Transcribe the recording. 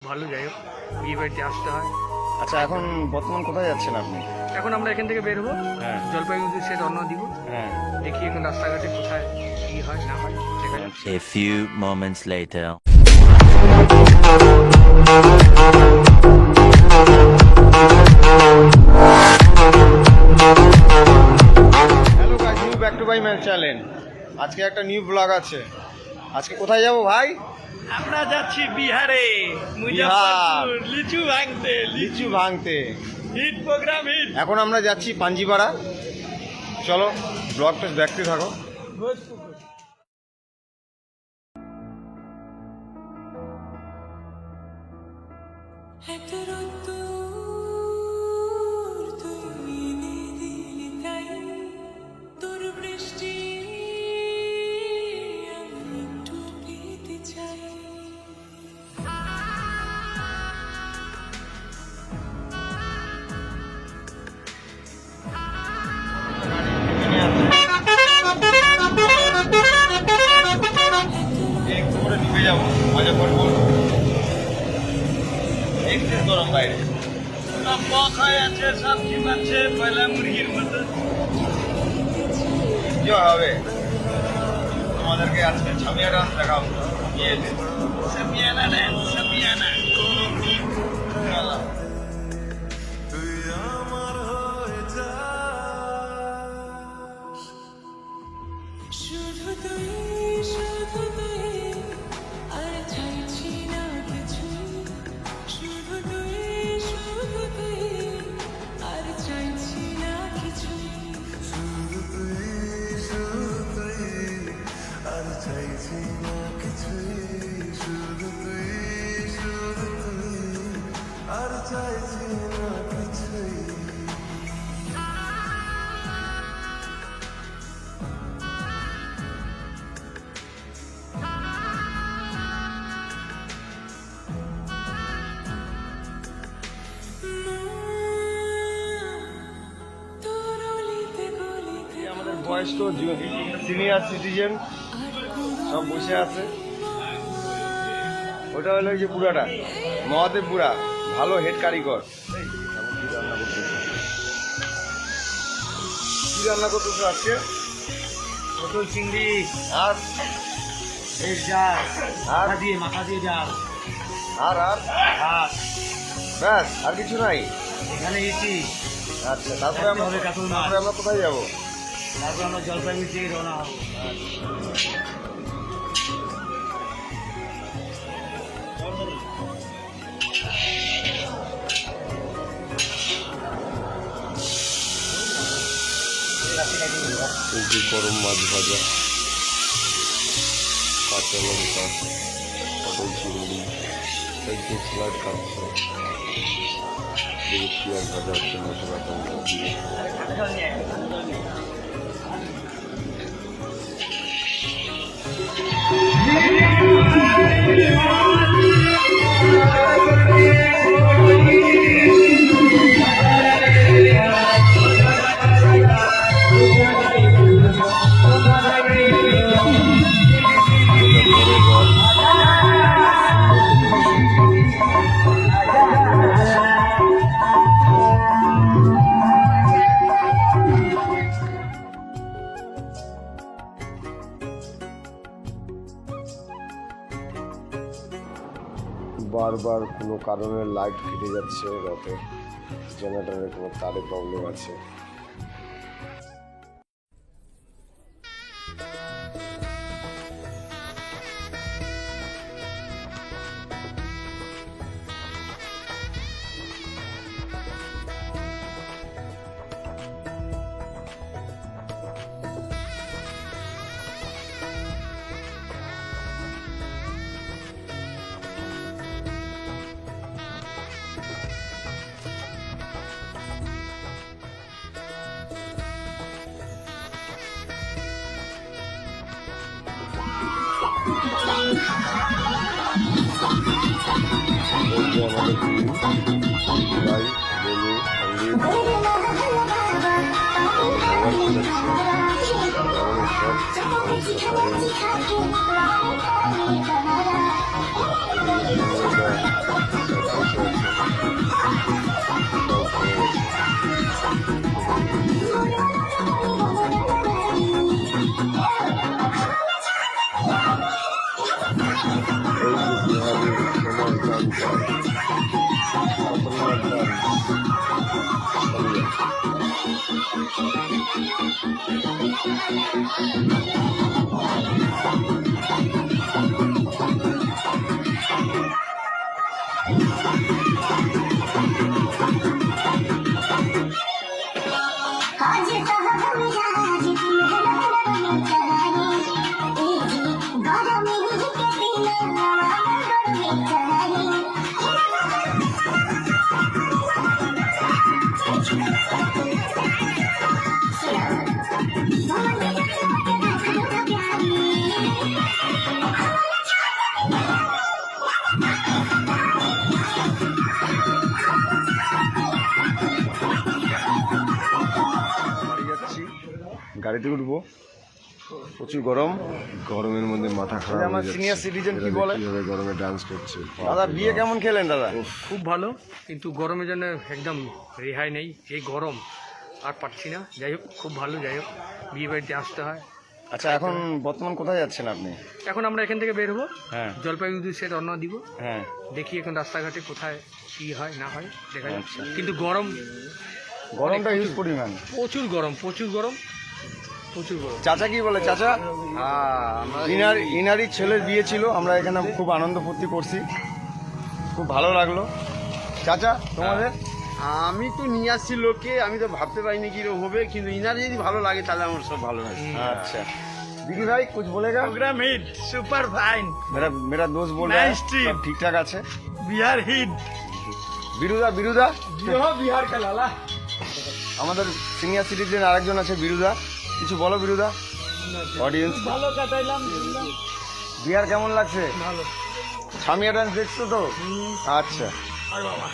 ভালো, যাই হোক বিয়ে বাড়িতে আসতে হয়। আচ্ছা, এখন বর্তমান কোথায় যাচ্ছেন আপনি? এখন আমরা এখান থেকে বের হবো, হ্যাঁ জলপাইগুড়ি সে রওনা দিব। হ্যাঁ। দেখি এখন রাস্তাঘাটে কোথায় কি হয় না হয় দেখা যাক। A few moments later. Hello guys, new back to my channel. আজকে একটা নিউ ব্লগ আছে। আজকে কোথায় যাব ভাই? আমরা যাচ্ছি বিহারে, বিহার। লিচু ভাঙতে। লিচু ভাঙতে। Hit programme hit. এখন আমরা যাচ্ছি পাঞ্জিপাড়া। চলো ব্লগটা দেখতে থাকো। একটু করে নিভে যাবো, মজা করবো। একটু গরম বাইরে। পক হয়ে আছে, সবজি পাচ্ছে পয়লা মুরগির মতো। এনজয় হবে। তোমাদেরকে আজকে ছামিয়া ডান্স দেখাবো বিয়েতে। সামিয়ানা ড্যান্স, সামিয়ানা। চলো। আমাদের বয়স্ক সিনিয়র সিটিজেন সব বসে আছে। ওটা হলো ওই যে বুড়াটা, মহাদেব বুড়া, ভালো হেড কারিগর। কি রান্না করতেছো আজকে? পটল চিংড়ি আর এর জাল, আর মাথা দিয়ে জাল। আর আর আর ব্যাস, আর কিছু নাই এখানে এসি, আচ্ছা, তারপরে আমরা হবে কাতল মাছ। তারপরে আমরা কোথায় যাবো? তারপর আমরা জলপাইগুড়ি থেকে রওনা হবো। এই যে গরম মাছ ভাজা, কাঁচা লঙ্কা, পটল চিংড়ি, একটু স্যালাড খাচ্ছে, পেঁয়াজ ভাজা হচ্ছে মশলা টমটা দিয়ে। বারবার কোনো কারণে লাইট কেটে যাচ্ছে, রথের জেনারেটরের কোনো তারে প্রবলেম আছে। আমাদের आज साहब मिजाज दिल कहानी गरम ही के दिन बड़ी कहानी বাড়ি যাচ্ছি, গাড়িতে উঠবো, প্রচুর গরম। গরমের মধ্যে মাথা খারাপ আমার হয়ে যাচ্ছে। সিনিয়র সিটিজেন কি এরা বলে? কিভাবে গরমে ডান্স করছে। দাদা বিয়ে কেমন খেলেন দাদা? খুব ভালো, কিন্তু গরমের জন্য একদম রেহাই নেই। এই গরম আর পারছি না। যাই হোক, খুব ভালো। যাই হোক, বিয়ে বাড়িতে আসতে হয়। আচ্ছা, এখন বর্তমান কোথায় যাচ্ছেন আপনি? এখন আমরা এখান থেকে বের হবো, হ্যাঁ জলপাইগুড়ি সে রওনা দিব। হ্যাঁ। দেখি এখন রাস্তাঘাটে কোথায় কি হয় না হয় দেখা যাচ্ছে। আচ্ছা। কিন্তু গরম, গরমটা হিউজ পরিমাণ। প্রচুর গরম, প্রচুর গরম, প্রচুর গরম। চাচা কি বলে? চাচা, ইনারি ছেলের বিয়ে ছিল, আমরা এখানে খুব আনন্দ ফুর্তি করছি, খুব ভালো লাগলো। চাচা তোমাদের? আমি তো নিয়ে আসছি লোককে, আমি তো ভাবতে পারিনি কিরকম হবে, কিন্তু ইনার যদি ভালো লাগে তাহলে আমার সব ভালো লাগে। अच्छा दीदी भाई कुछ बोलेगा? प्रोग्राम हिट सुपर फाइन मेरा मेरा दोस्त बोल रहा है Nice team. सब ठीक ठाक আছে। बिहार हिट বিরুদা বিরুদা बिहार का लाला আমাদের সিনিয়র সিটিজেন আরেকজন আছে বিরুদা, কিছু বলো বিরুদা। অডিয়েন্স ভালো কাটাইলাম বিহার কেমন লাগছে? ভালো সামিয়া ডান্স দেখছো তো? আচ্ছা আর বাবা